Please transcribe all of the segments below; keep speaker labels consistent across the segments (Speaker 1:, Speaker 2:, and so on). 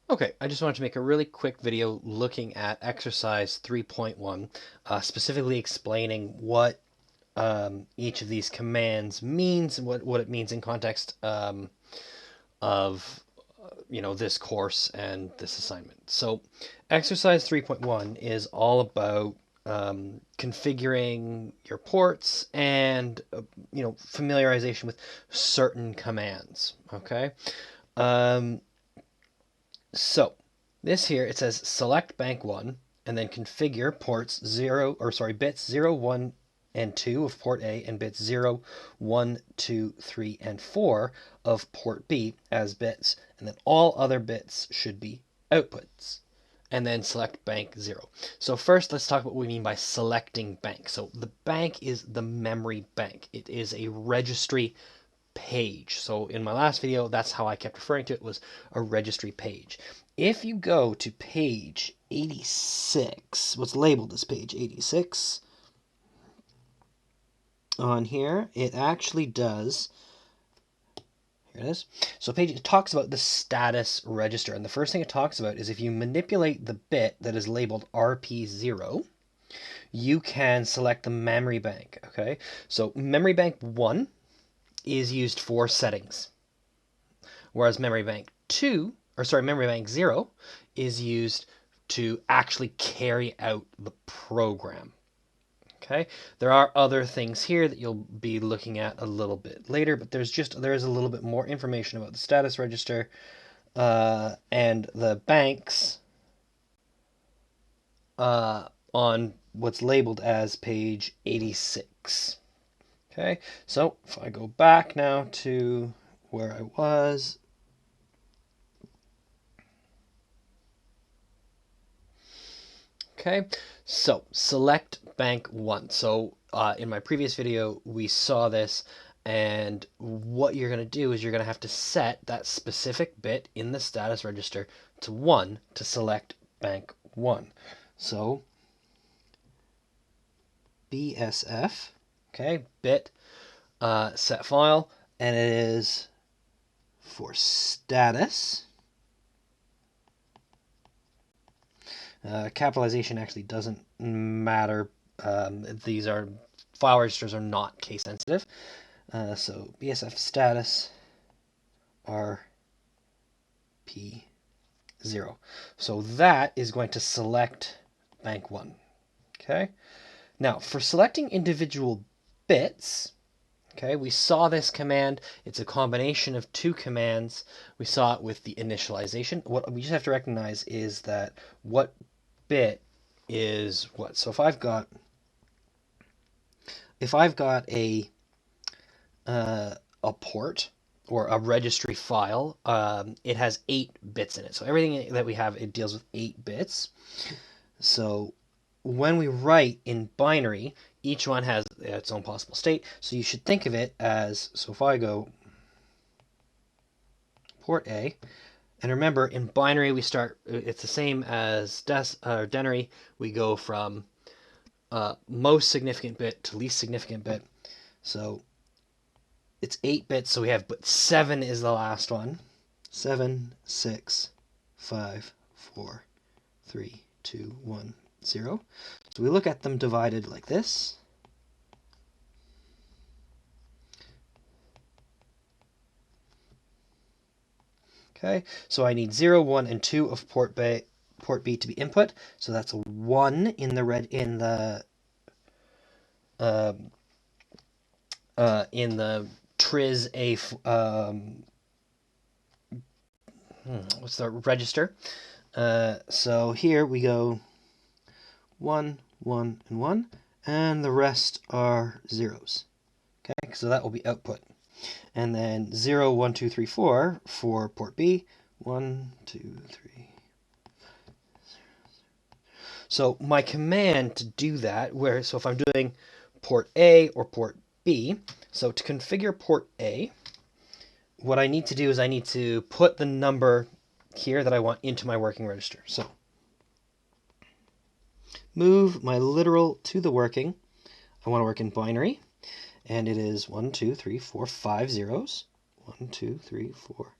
Speaker 1: Okay, I just wanted to make a really quick video looking at exercise 3.1, specifically explaining what each of these commands means and what it means in context of this course and this assignment. So exercise 3.1 is all about configuring your ports and familiarization with certain commands. Okay. Um, So this here, it says select bank 1 and then configure bits 0, 1, and 2 of port A and bits 0, 1, 2, 3, and 4 of port B as bits, and then all other bits should be outputs. And then select bank 0. So first, let's talk about what we mean by selecting bank. So the bank is the memory bank. It is a registry page. So in my last video, that's how I kept referring to it, was a registry page. If you go to page 86, what's labeled as page 86 on here, it actually does. Here it is. So it talks about the status register, and the first thing it talks about is if you manipulate the bit that is labeled RP0, you can select the memory bank. Okay, so memory bank 1 is used for settings, whereas memory bank 0 is used to actually carry out the program. Okay, there are other things here that you'll be looking at a little bit later, but there is a little bit more information about the status register and the banks on what's labeled as page 86. Okay, so if I go back now to where I was, okay, so select bank 1. So in my previous video, we saw this, and what you're going to do is you're going to have to set that specific bit in the status register to 1 to select bank 1. So BSF, okay, bit set file, and it is for status. Capitalization actually doesn't matter. These are file registers are not case sensitive. So BSF status RP0. So that is going to select bank 1. Okay. Now for selecting individual bits, okay, we saw this command. It's a combination of two commands. We saw it with the initialization. What we just have to recognize is that what bit is what. So if I've got a port or a registry file, it has 8 bits in it. So everything that we have, it deals with 8 bits. So when we write in binary, each one has its own possible state. So you should think of it as, so if I go port A, and remember in binary we start, it's the same as denary. We go from most significant bit to least significant bit. So it's 8 bits, so we have, but 7 is the last one. 7, 6, 5, 4, 3, 2, 1, 0. So we look at them divided like this. Okay, so I need 0, 1, and 2 of port B to be input. So that's a 1 in the TRIZ A what's the register? So here we go 1, 1, and 1, and the rest are zeros. Okay, so that will be output. And then 0, 1, 2, 3, 4 for port B. 1, 2, 3. So my command to do that, so if I'm doing port A or port B, so to configure port A, what I need to do is I need to put the number here that I want into my working register. So move my literal to the working. I want to work in binary, and it is 1, 2, 3, 4, 5 zeros. 1, 2, 3, 4,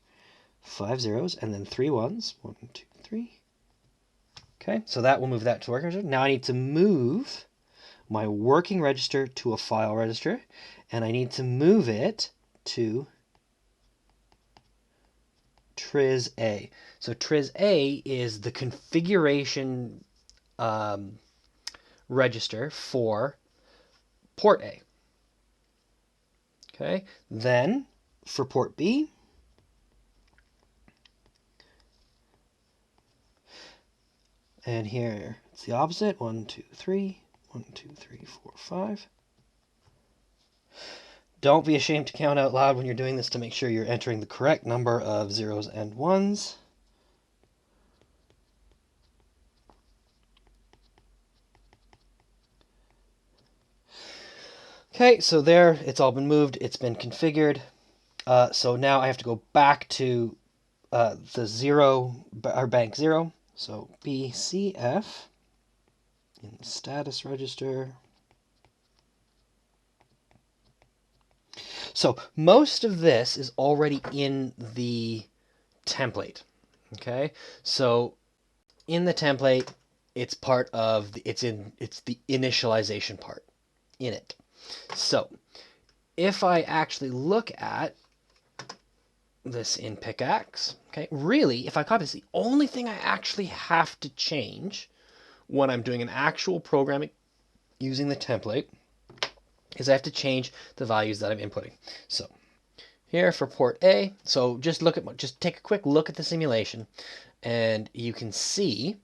Speaker 1: 5 zeros, and then 3 ones. 1, 2, 3. Okay, so that will move that to working register. Now I need to move my working register to a file register, and I need to move it to tris A. So tris A is the configuration register for port A. Okay, then for port B, and here it's the opposite. 1, 2, 3. 1, 2, 3, 4, 5. Don't be ashamed to count out loud when you're doing this to make sure you're entering the correct number of zeros and ones. Okay, so there, it's all been moved, it's been configured. So now I have to go back to the zero, our bank 0. So BCF in status register. So most of this is already in the template. Okay, so in the template, it's part of the, it's the initialization part in it. So if I actually look at this in pickaxe, okay, really, if I copy this, the only thing I actually have to change when I'm doing an actual programming using the template is I have to change the values that I'm inputting. So here for port A, so just take a quick look at the simulation, and you can see,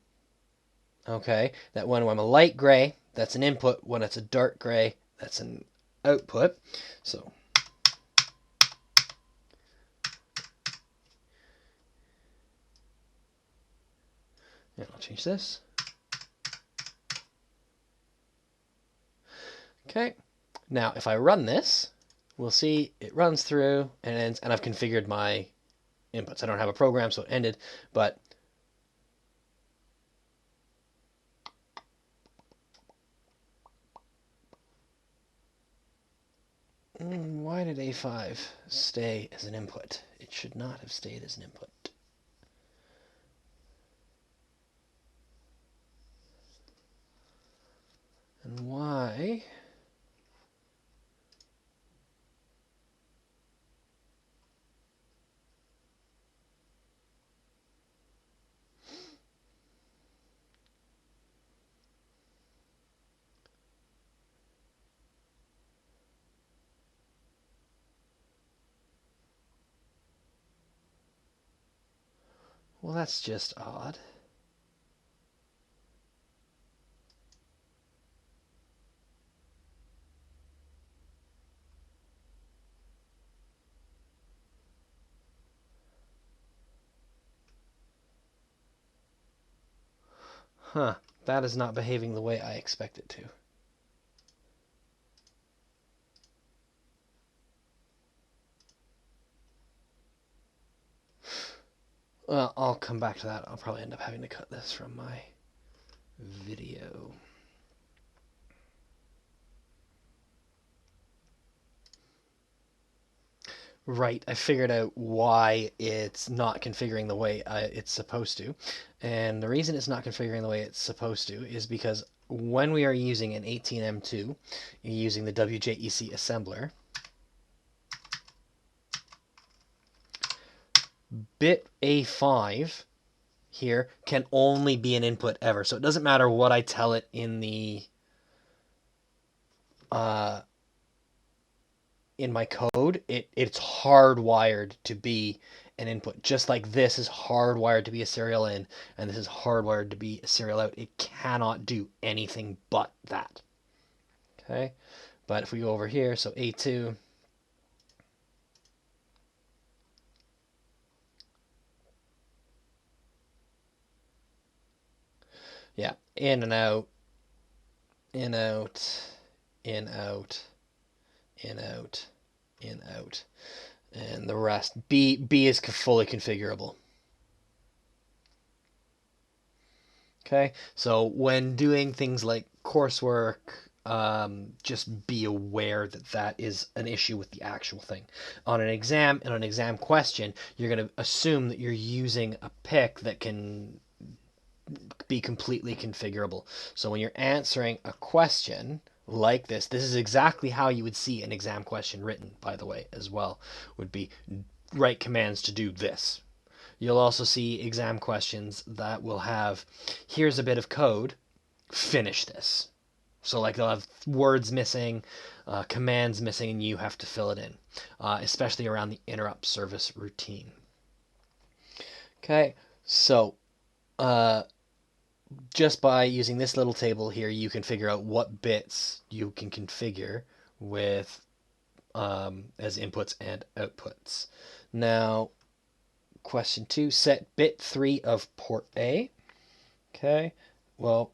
Speaker 1: okay, that when I'm a light gray, that's an input. When it's a dark gray, that's an output. So and I'll change this. Okay, now if I run this, we'll see it runs through and ends, and I've configured my inputs. I don't have a program, so it ended, but why did A5 stay as an input? It should not have stayed as an input. And why? Well, that's just odd. Huh, that is not behaving the way I expect it to. Well, I'll come back to that. I'll probably end up having to cut this from my video. Right, I figured out why it's not configuring the way it's supposed to. And the reason it's not configuring the way it's supposed to is because when we are using an 18M2, using the WJEC assembler, bit A5 here can only be an input ever. So it doesn't matter what I tell it in the in my code, it's hardwired to be an input. Just like this is hardwired to be a serial in, and this is hardwired to be a serial out. It cannot do anything but that. Okay, but if we go over here, so A2, yeah, in and out, in, out, in, out, in, out, in, out, and the rest. B is fully configurable. Okay, so when doing things like coursework, just be aware that that is an issue with the actual thing. On an exam and an exam question, you're going to assume that you're using a pick that can be completely configurable. So when you're answering a question like this is exactly how you would see an exam question written, by the way, as well, would be write commands to do this. You'll also see exam questions that will have, here's a bit of code, finish this. So like they'll have words missing, commands missing, and you have to fill it in, especially around the interrupt service routine. Okay, so just by using this little table here, you can figure out what bits you can configure with as inputs and outputs. Now, question 2, set bit 3 of port A. Okay, well,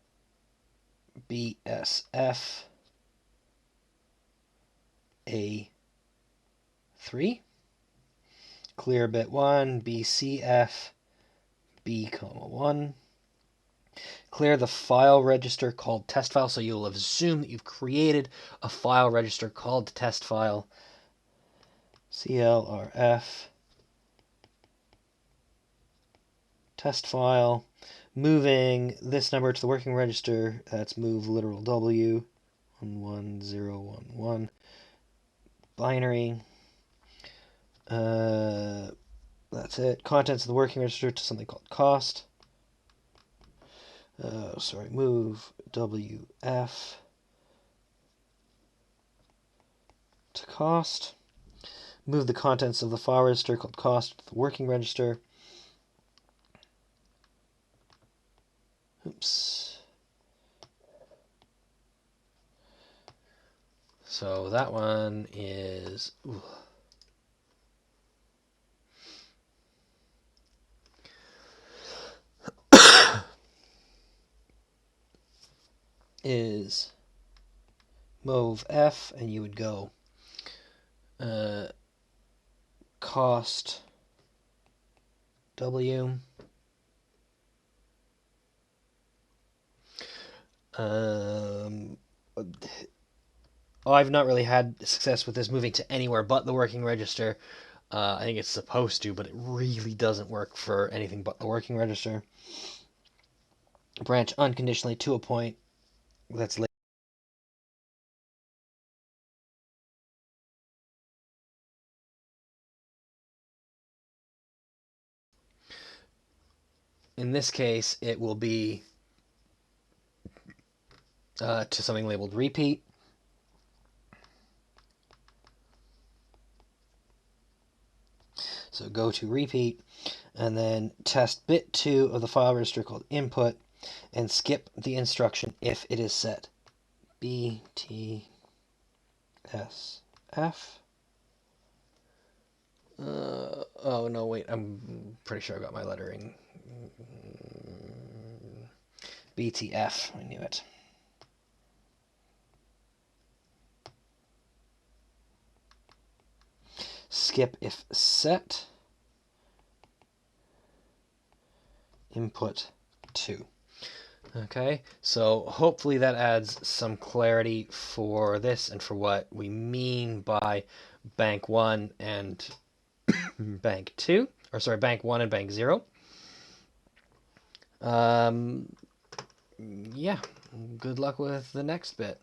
Speaker 1: BSF A3. Clear bit 1, BCF B, 1. Clear the file register called test file. So you'll assume that you've created a file register called test file. CLRF test file. Moving this number to the working register. That's move literal W 11011. Binary. That's it. Contents of the working register to something called cost. Move WF to cost. Move the contents of the file register called cost to the working register. Oops. So that one is... is move F, and you would go cost W. I've not really had success with this moving to anywhere but the working register. I think it's supposed to, but it really doesn't work for anything but the working register. Branch unconditionally to a point that's later. In this case, it will be to something labeled repeat. So go to repeat, and then test bit 2 of the file register called input, and skip the instruction if it is set. BTSF. Oh no, wait, I'm pretty sure I got my lettering. BTF, I knew it. Skip if set. Input 2. Okay, so hopefully that adds some clarity for this and for what we mean by bank 1 and bank 2, or sorry, bank 1 and bank 0. Yeah, good luck with the next bit.